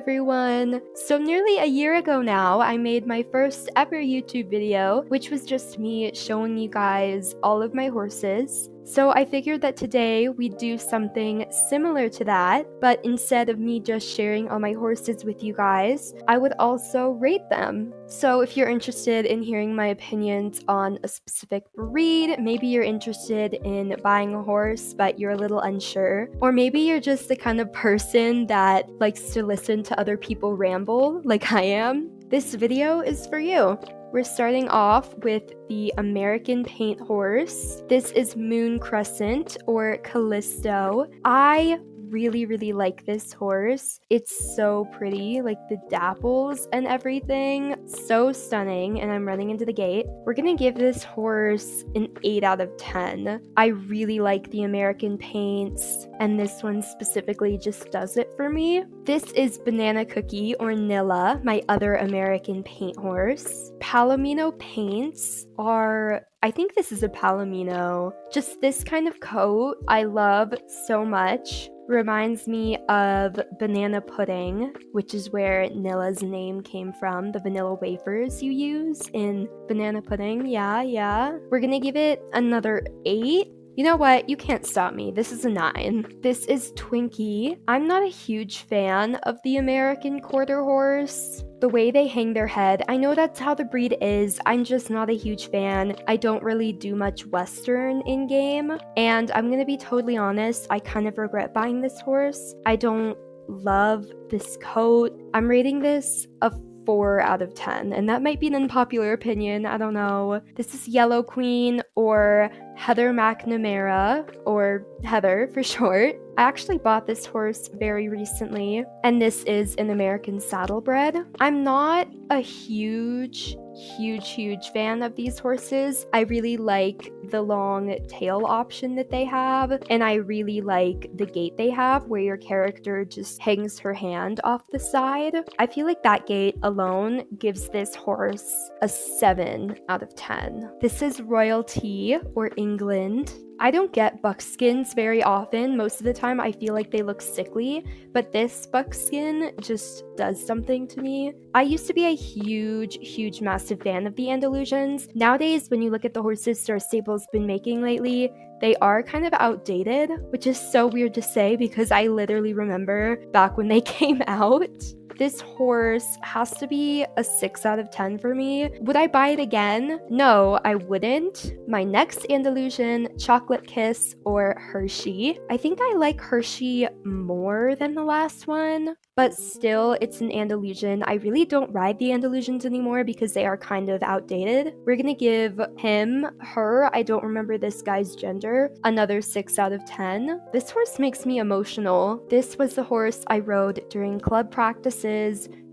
everyone! So nearly a year ago now, I made my first ever YouTube video, which was just me showing you guys all of my horses. So I figured that today we'd do something similar to that, but instead of me just sharing all my horses with you guys, I would also rate them. So if you're interested in hearing my opinions on a specific breed, maybe you're interested in buying a horse but you're a little unsure, or maybe you're just the kind of person that likes to listen to other people ramble like I am, this video is for you. We're starting off with the American paint horse. This is Moon Crescent or Callisto. I really like this horse. It's so pretty, like the dapples and everything. So stunning, and I'm running into the gate. We're gonna give this horse an 8 out of 10. I really like the American paints, and this one specifically just does it for me. This is Banana Cookie or Nilla, my other American paint horse. Palomino paints are, I think this is a Palomino. Just this kind of coat I love so much. Reminds me of banana pudding, which is where Nilla's name came from, the vanilla wafers you use in banana pudding. Yeah. We're gonna give it another 8. You know what? You can't stop me. This is a 9. This is Twinkie. I'm not a huge fan of the American quarter horse. The way they hang their head, I know that's how the breed is. I'm just not a huge fan. I don't really do much Western in-game. And I'm gonna be totally honest, I kind of regret buying this horse. I don't love this coat. I'm rating this a 4 out of 10, and that might be an unpopular opinion, I don't know. This is Yellow Queen or Heather McNamara, or Heather for short. I actually bought this horse very recently, and this is an American saddlebred. I'm not a huge fan of these horses. I really like the long tail option that they have, and I really like the gait they have where your character just hangs her hand off the side. I feel like that gait alone gives this horse a 7 out of 10. This is Royalty or England. I don't get buckskins very often. Most of the time I feel like they look sickly, but this buckskin just does something to me. I used to be a huge massive fan of the Andalusians. Nowadays, when you look at the horses Star Stable's been making lately, they are kind of outdated, which is so weird to say because I literally remember back when they came out. This horse has to be a 6 out of 10 for me. Would I buy it again? No, I wouldn't. My next Andalusian, Chocolate Kiss or Hershey. I think I like Hershey more than the last one, but still, it's an Andalusian. I really don't ride the Andalusians anymore because they are kind of outdated. We're gonna give him, her, I don't remember this guy's gender, another 6 out of 10. This horse makes me emotional. This was the horse I rode during club practices,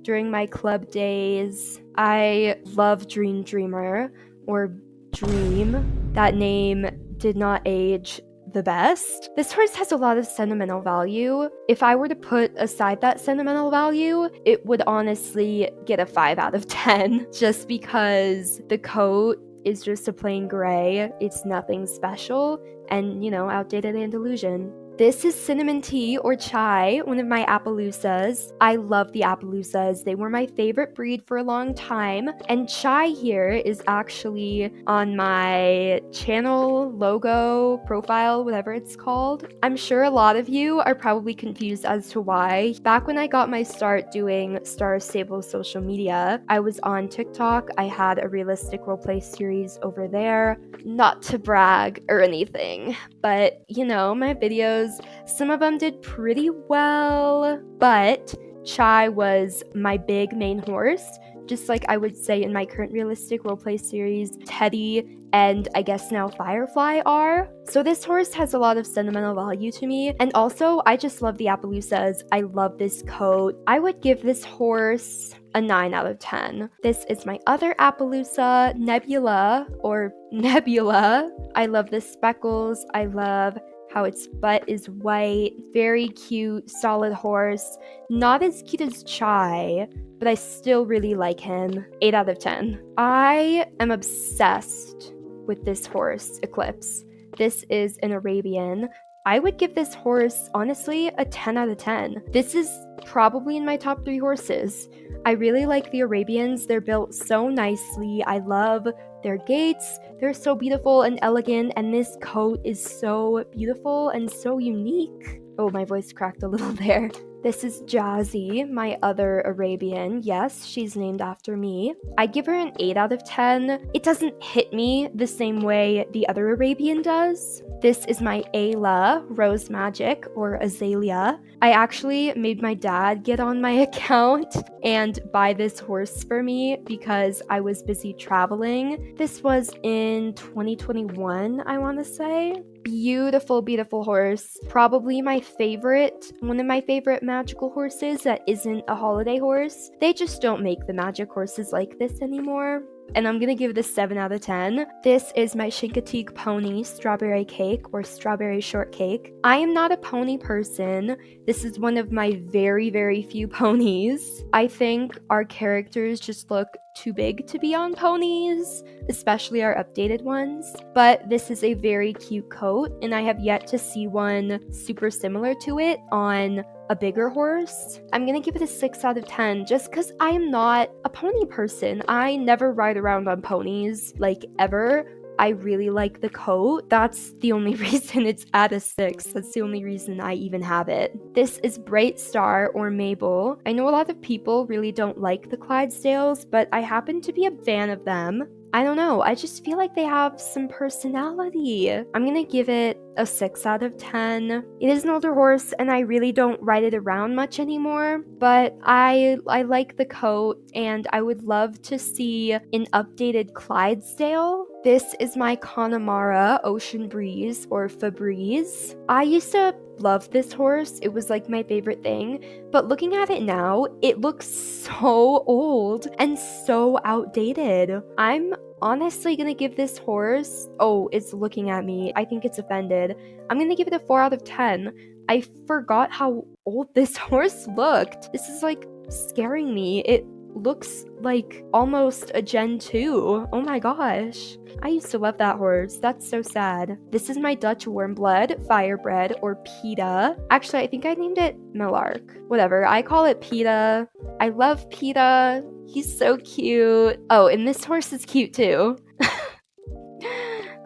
during my club days. I love Dream Dreamer, or Dream. That name did not age the best. This horse has a lot of sentimental value. If I were to put aside that sentimental value, it would honestly get a 5 out of 10, just because the coat is just a plain gray. It's nothing special, and, you know, outdated Andalusian. This is Cinnamon Tea or Chai, one of my Appaloosas. I love the Appaloosas. They were my favorite breed for a long time. And Chai here is actually on my channel, logo, profile, whatever it's called. I'm sure a lot of you are probably confused as to why. Back when I got my start doing Star Stable social media, I was on TikTok. I had a realistic roleplay series over there. Not to brag or anything, but you know, my videos, some of them did pretty well, but Chai was my big main horse, just like I would say in my current realistic roleplay series, Teddy and I guess now Firefly are. So this horse has a lot of sentimental value to me, and also I just love the Appaloosas. I love this coat. I would give this horse a 9 out of 10. This is my other Appaloosa, Nebula or Nebula. I love the speckles. I love how its butt is white. Very cute, solid horse. Not as cute as Chai, but I still really like him. 8 out of 10. I am obsessed with this horse, Eclipse. This is an Arabian. I would give this horse, honestly, a 10 out of 10. This is probably in my top 3 horses. I really like the Arabians. They're built so nicely. I love their gaits. They're so beautiful and elegant, and this coat is so beautiful and so unique. Oh, my voice cracked a little there. This is Jazzy, my other Arabian. Yes, she's named after me. I give her an 8 out of 10. It doesn't hit me the same way the other Arabian does. This is my Ayla, Rose Magic, or Azalea. I actually made my dad get on my account and buy this horse for me because I was busy traveling. This was in 2021, I want to say. Beautiful, beautiful horse. Probably my favorite, one of my favorite magical horses that isn't a holiday horse. They just don't make the magic horses like this anymore. And I'm gonna give this 7 out of 10. This is my Chincoteague pony strawberry cake or strawberry shortcake. I am not a pony person. This is one of my very, very few ponies. I think our characters just look too big to be on ponies, especially our updated ones. But this is a very cute coat, and I have yet to see one super similar to it on a bigger horse. I'm gonna give it a 6 out of 10 just because I am not a pony person. I never ride around on ponies, like, ever. I really like the coat. That's the only reason it's at a 6. That's the only reason I even have it. This is Bright Star or Mabel. I know a lot of people really don't like the Clydesdales, but I happen to be a fan of them. I don't know, I just feel like they have some personality. I'm gonna give it a 6 out of 10. It is an older horse and I really don't ride it around much anymore, but I like the coat and I would love to see an updated Clydesdale. This is my Connemara Ocean Breeze or Febreze. I used to love this horse. It was like my favorite thing, but looking at it now, it looks so old and so outdated. I'm honestly gonna give this horse, oh, it's looking at me. I think it's offended. I'm gonna give it a 4 out of 10. I forgot how old this horse looked. This is like scaring me. It looks like almost a Gen 2. Oh my gosh. I used to love that horse. That's so sad. This is my Dutch Warmblood, Firebred, or PETA. Actually, I think I named it Millark. Whatever, I call it PETA. I love PETA. He's so cute. Oh, and this horse is cute too.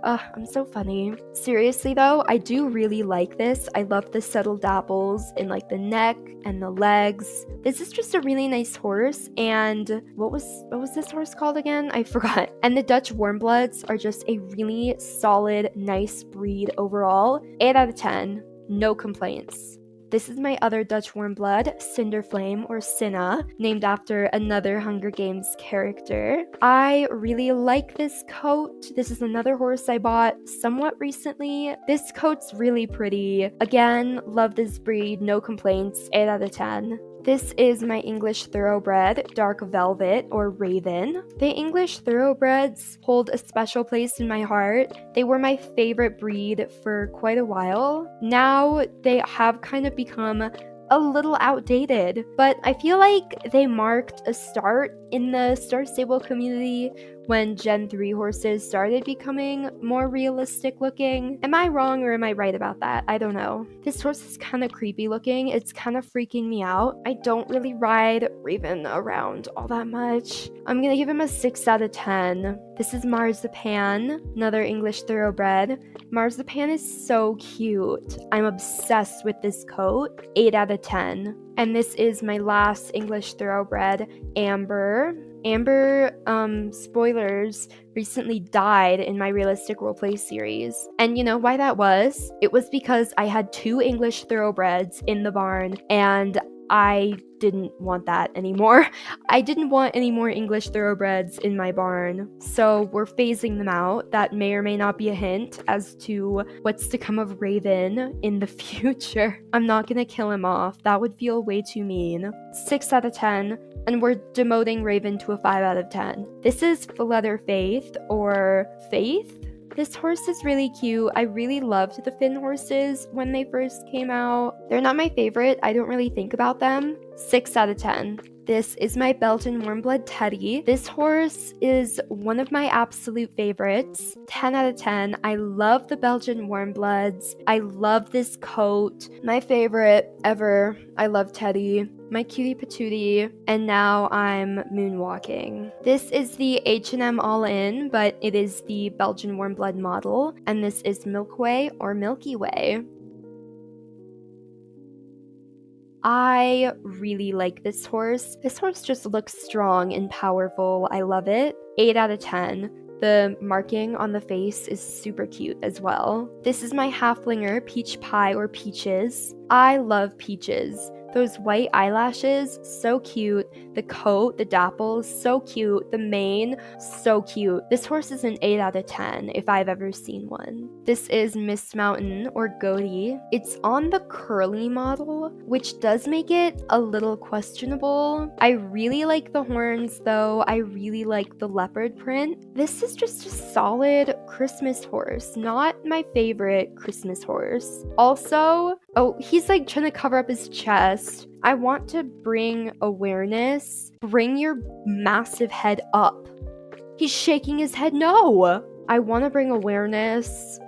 I'm so funny. Seriously though, I do really like this. I love the subtle dapples in like the neck and the legs. This is just a really nice horse, and what was this horse called again? I forgot. And the Dutch Warmbloods are just a really solid, nice breed overall. 8 out of 10. No complaints. This is my other Dutch Warmblood, Cinderflame or Cinna, named after another Hunger Games character. I really like this coat. This is another horse I bought somewhat recently. This coat's really pretty. Again, love this breed, no complaints, 8 out of 10. This is my English Thoroughbred, Dark Velvet, or Raven. The English Thoroughbreds hold a special place in my heart. They were my favorite breed for quite a while. Now they have kind of become a little outdated, but I feel like they marked a start in the Star Stable community when Gen 3 horses started becoming more realistic looking. Am I wrong or am I right about that? I don't know. This horse is kind of creepy looking. It's kind of freaking me out. I don't really ride Raven around all that much. I'm gonna give him a 6 out of 10. This is Marzipan, another English Thoroughbred. Marzipan is so cute. I'm obsessed with this coat. 8 out of 10. And this is my last English Thoroughbred, Amber. Amber, spoilers, recently died in my realistic roleplay series. And you know why that was? It was because I had 2 English Thoroughbreds in the barn, and I didn't want that anymore. I didn't want any more English Thoroughbreds in my barn, so we're phasing them out. That may or may not be a hint as to what's to come of Raven in the future. I'm not gonna kill him off. That would feel way too mean. 6 out of 10, and we're demoting Raven to a 5 out of 10. This is Flutter Faith, or Faith? This horse is really cute. I really loved the Finn horses when they first came out. They're not my favorite. I don't really think about them. 6 out of 10. This is my Belgian Warmblood Teddy. This horse is one of my absolute favorites. 10 out of 10. I love the Belgian Warmbloods. I love this coat. My favorite ever. I love Teddy. My cutie patootie. And now I'm moonwalking. This is the H&M All-In, but it is the Belgian Warmblood model. And this is Milkway or Milky Way. I really like this horse. This horse just looks strong and powerful. I love it. 8 out of 10. The marking on the face is super cute as well. This is my halflinger, Peach Pie or Peaches. I love Peaches. Those white eyelashes, so cute. The coat, the dapples, so cute. The mane, so cute. This horse is an 8 out of 10 if I've ever seen one. This is Miss Mountain or Goaty. It's on the curly model, which does make it a little questionable. I really like the horns though. I really like the leopard print. This is just a solid Christmas horse, not my favorite Christmas horse. Also, oh, he's like trying to cover up his chest. I want to bring awareness. Bring your massive head up. He's shaking his head no. I want to bring awareness.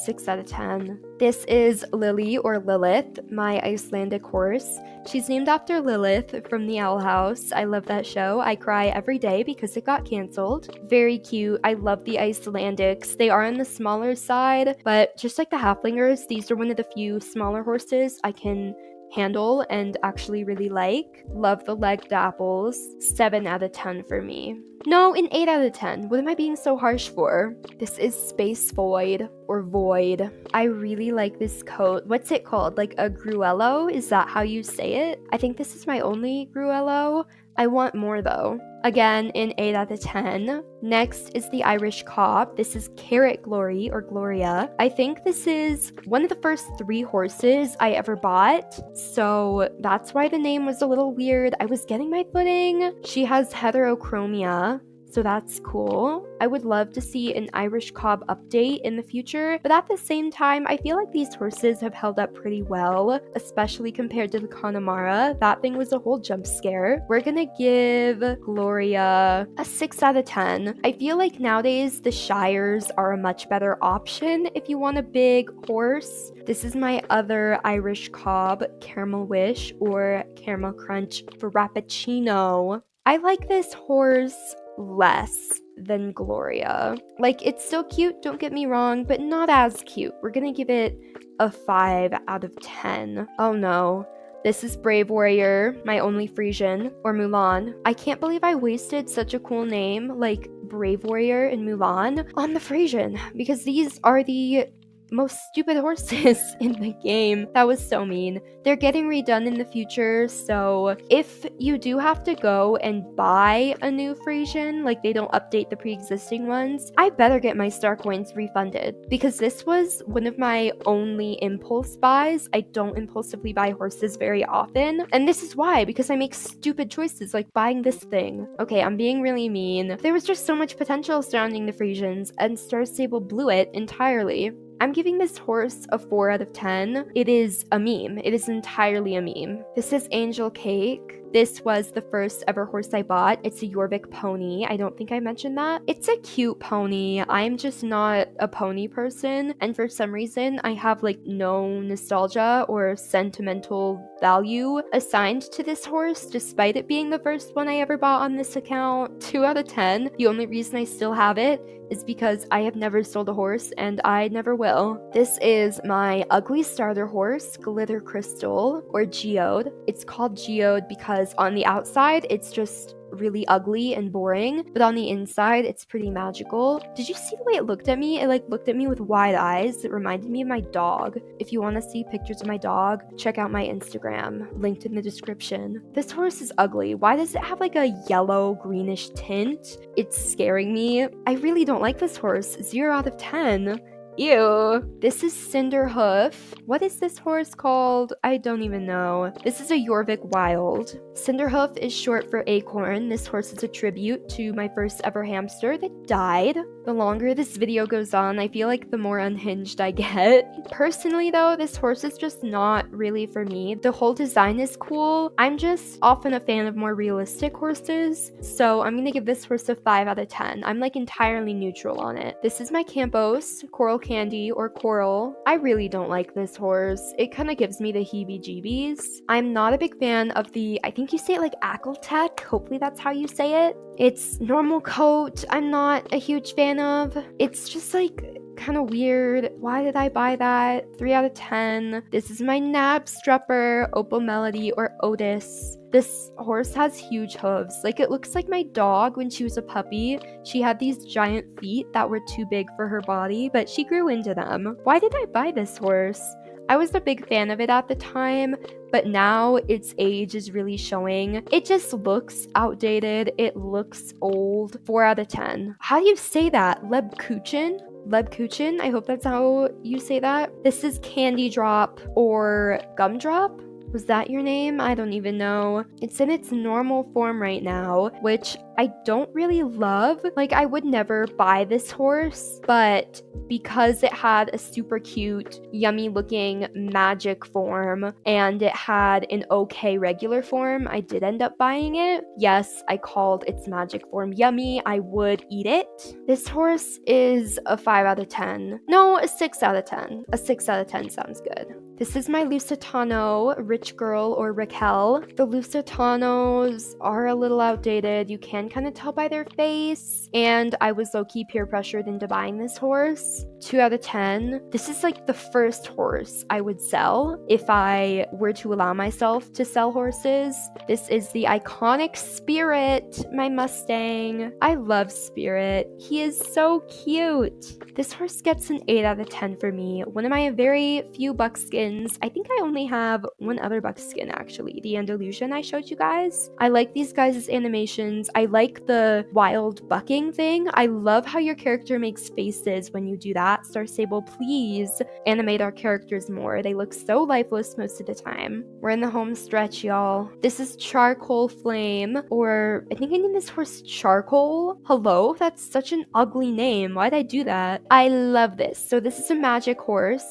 6 out of 10. This is Lily or Lilith, my Icelandic horse. She's named after Lilith from the Owl House. I love that show. I cry every day because it got canceled. Very cute. I love the Icelandics. They are on the smaller side, but just like the halflingers, these are one of the few smaller horses I can handle and actually really like. Love the leg dapples. 7 out of 10 for me. No, an 8 out of 10. What am I being so harsh for? This is Space Void or Void. I really like this coat. What's it called? Like a Gruello? Is that how you say it? I think this is my only Gruello. I want more though. Again, an 8 out of 10. Next is the Irish Cob. This is Carrot Glory or Gloria. I think this is one of the first 3 horses I ever bought, so that's why the name was a little weird. I was getting my footing. She has heterochromia, so that's cool. I would love to see an Irish Cob update in the future, but at the same time, I feel like these horses have held up pretty well, especially compared to the Connemara. That thing was a whole jump scare. We're gonna give Gloria a 6 out of 10. I feel like nowadays the Shires are a much better option if you want a big horse. This is my other Irish Cob, Caramel Wish or Caramel Crunch Frappuccino. I like this horse less than Gloria. Like, it's still cute, don't get me wrong, but not as cute. We're gonna give it a 5 out of 10. Oh no. This is Brave Warrior, my only Frisian, or Mulan. I can't believe I wasted such a cool name like Brave Warrior and Mulan on the Frisian, because these are the most stupid horses in the game. That was so mean. They're getting redone in the future, so if you do have to go and buy a new Frisian, like they don't update the pre-existing ones, I better get my star coins refunded, because this was one of my only impulse buys. I don't impulsively buy horses very often, and this is why, because I make stupid choices like buying this thing. Okay, I'm being really mean. There was just so much potential surrounding the Frisians, and Star Stable blew it entirely. I'm giving this horse a 4 out of 10. It is a meme. It is entirely a meme. This is Angel Cake. This was the first ever horse I bought. It's a Jorvik pony. I don't think I mentioned that. It's a cute pony. I'm just not a pony person, and for some reason I have like no nostalgia or sentimental value assigned to this horse, despite it being the first one I ever bought on this account. 2 out of 10. The only reason I still have it is because I have never sold a horse and I never will. This is my ugly starter horse, Glitter Crystal or Geode. It's called Geode because on the outside it's just really ugly and boring, but on the inside it's pretty magical. Did you see the way it looked at me? It like looked at me with wide eyes. It reminded me of my dog. If you want to see pictures of my dog, check out my Instagram, linked in the description. This horse is ugly. Why does it have like a yellow greenish tint? It's scaring me. I really don't like this horse. 0 out of 10. Ew. This is Cinderhoof. What is this horse called? I don't even know. This is a Jorvik Wild. Cinderhoof is short for acorn. This horse is a tribute to my first ever hamster that died. The longer this video goes on, I feel like the more unhinged I get. Personally though, this horse is just not really for me. The whole design is cool. I'm just often a fan of more realistic horses, so I'm gonna give this horse a 5 out of 10. I'm like entirely neutral on it. This is my Campos, Coral Candy or Coral. I really don't like this horse. It kind of gives me the heebie-jeebies. I'm not a big fan of the, I think you say it like Ackeltech, hopefully that's how you say it. It's normal coat, I'm not a huge fan of. It's just like kind of weird. Why did I buy that? 3 out of 10. This is my Nab Strupper, Opal Melody, or Otis. This horse has huge hooves. Like, it looks like my dog when she was a puppy. She had these giant feet that were too big for her body, but she grew into them. Why did I buy this horse? I was a big fan of it at the time, but now its age is really showing. It just looks outdated. It looks old. 4 out of 10. How do you say that? Lebkuchen? Lebkuchen? I hope that's how you say that. This is Candy Drop or Gumdrop. Was that your name? I don't even know. It's in its normal form right now, which I don't really love. Like, I would never buy this horse, but because it had a super cute, yummy looking magic form and it had an okay regular form, I did end up buying it. Yes, I called its magic form yummy. I would eat it. This horse is a 5 out of 10. No, a 6 out of 10. A 6 out of 10 sounds good. This is my Lusitano, Rich Girl or Raquel. The Lusitanos are a little outdated. You can kind of tell by their face. And I was low-key peer pressured into buying this horse. 2 out of 10. This is like the first horse I would sell if I were to allow myself to sell horses. This is the iconic Spirit, my Mustang. I love Spirit. He is so cute. This horse gets an 8 out of 10 for me. One of my very few buckskins. I think I only have one other buckskin actually, the Andalusian I showed you guys. I like these guys' animations. I like the wild bucking thing. I love how your character makes faces when you do that. Star Sable, please animate our characters more. They look so lifeless most of the time. We're in the home stretch, y'all. This is Charcoal Flame, or I think I named this horse Charcoal. Hello? That's such an ugly name. Why'd I do that? I love this. So this is a magic horse,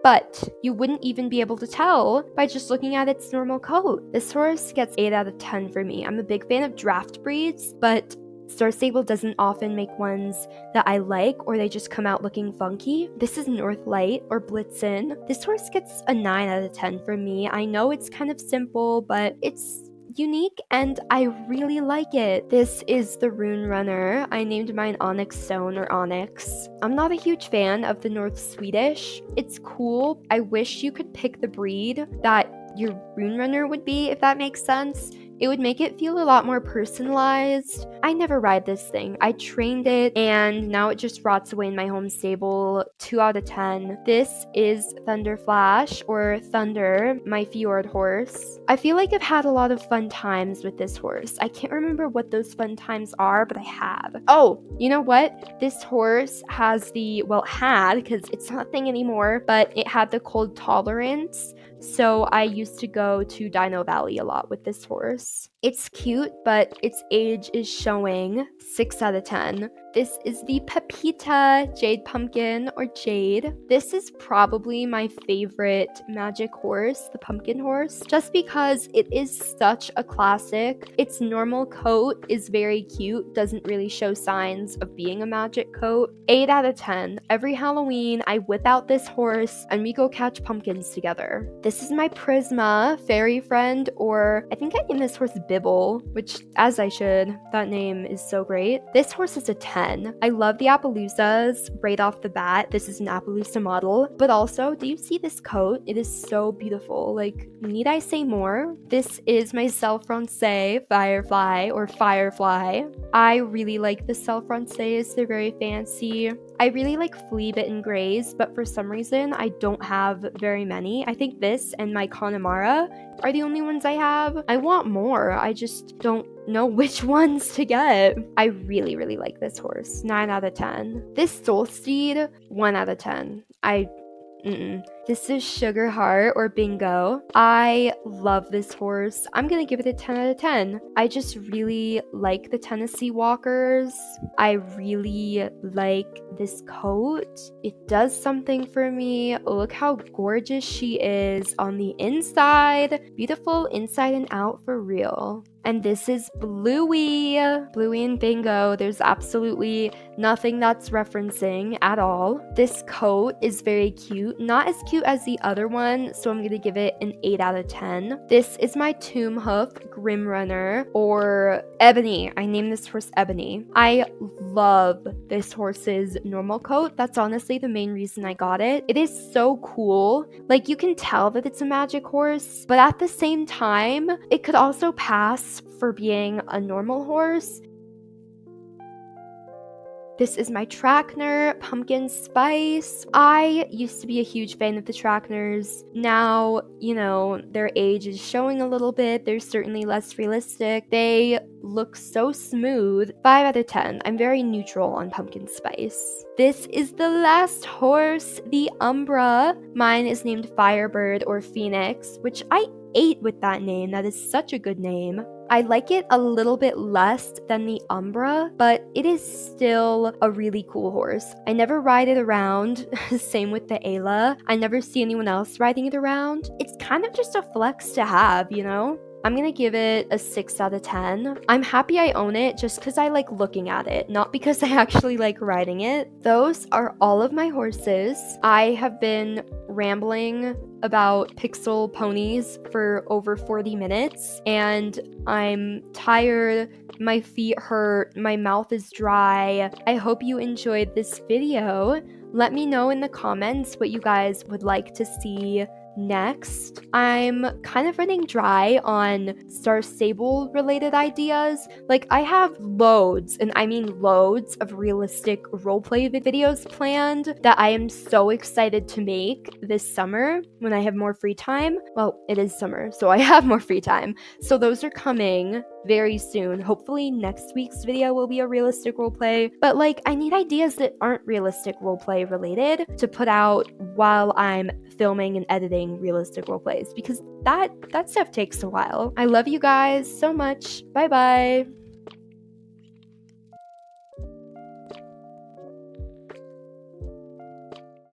but you wouldn't even be able to tell by just looking at its normal coat. This horse gets 8 out of 10 for me. I'm a big fan of draft breeds, but Star Stable doesn't often make ones that I like, or they just come out looking funky. This is Northlight or Blitzen. This horse gets a 9 out of 10 for me. I know it's kind of simple, but it's unique and I really like it. This is the Rune Runner. I named mine Onyx Stone or Onyx. I'm not a huge fan of the North Swedish. It's cool. I wish you could pick the breed that your Rune Runner would be, if that makes sense. It would make it feel a lot more personalized. I never ride this thing. I trained it and now it just rots away in my home stable. 2 out of 10. This is Thunder Flash or Thunder, my Fjord horse. I feel like I've had a lot of fun times with this horse. I can't remember what those fun times are, but I have. Oh, you know what? This horse has the, well, had, because it's not a thing anymore, but it had the cold tolerance. So I used to go to Dino Valley a lot with this horse. It's cute, but its age is showing. 6 out of 10. This is the Pepita Jade Pumpkin or Jade. This is probably my favorite magic horse, the pumpkin horse, just because it is such a classic. Its normal coat is very cute, doesn't really show signs of being a magic coat. 8 out of 10. Every Halloween, I whip out this horse and we go catch pumpkins together. This is my Prisma Fairy Friend, or I think I named this horse Bibble, which, as I should, that name is so great. This horse is a 10. I love the Appaloosas right off the bat. This is an Appaloosa model, but also, do you see this coat? It is so beautiful. Like, need I say more? This is my Selle Francais Firefly or Firefly. I really like the Selle Francais. They're very fancy. I really like flea bitten grays, but for some reason I don't have very many. I think this and my Connemara are the only ones I have. I want more. I just don't know which ones to get. I really, really like this horse. 9 out of 10. This soul steed, 1 out of 10. This is Sugar Heart or Bingo. I love this horse. I'm gonna give it a 10 out of 10. I just really like the Tennessee Walkers. I really like this coat. It does something for me. Look how gorgeous she is on the inside. Beautiful inside and out for real. And this is Bluey. Bluey and Bingo. There's absolutely nothing that's referencing at all. This coat is very cute. Not as cute as the other one, so I'm going to give it an 8 out of 10. This is my Tomb Hoof Grim Runner, or Ebony. I named this horse Ebony. I love this horse's normal coat. That's honestly the main reason I got it. It is so cool. Like, you can tell that it's a magic horse, but at the same time, it could also pass for being a normal horse. This is my Trackner, Pumpkin Spice. I used to be a huge fan of the Trackners. Now, you know, their age is showing a little bit. They're certainly less realistic. They look so smooth. 5 out of 10. I'm very neutral on Pumpkin Spice. This is the last horse, the Umbra. Mine is named Firebird or Phoenix, which I ate with that name. That is such a good name. I like it a little bit less than the Umbra, but it is still a really cool horse. I never ride it around, same with the Ayla. I never see anyone else riding it around. It's kind of just a flex to have, you know? I'm gonna give it a 6 out of 10. I'm happy I own it just because I like looking at it, not because I actually like riding it. Those are all of my horses. I have been rambling about pixel ponies for over 40 minutes and I'm tired, my feet hurt, my mouth is dry. I hope you enjoyed this video. Let me know in the comments what you guys would like to see next. I'm kind of running dry on Star Stable related ideas. Like, I have loads, and I mean loads, of realistic roleplay videos planned that I am so excited to make this summer when I have more free time. Well, it is summer, so I have more free time. So those are coming very soon. Hopefully next week's video will be a realistic roleplay, but like, I need ideas that aren't realistic roleplay related to put out while I'm filming and editing realistic roleplays, because that stuff takes a while. I love you guys so much. Bye bye.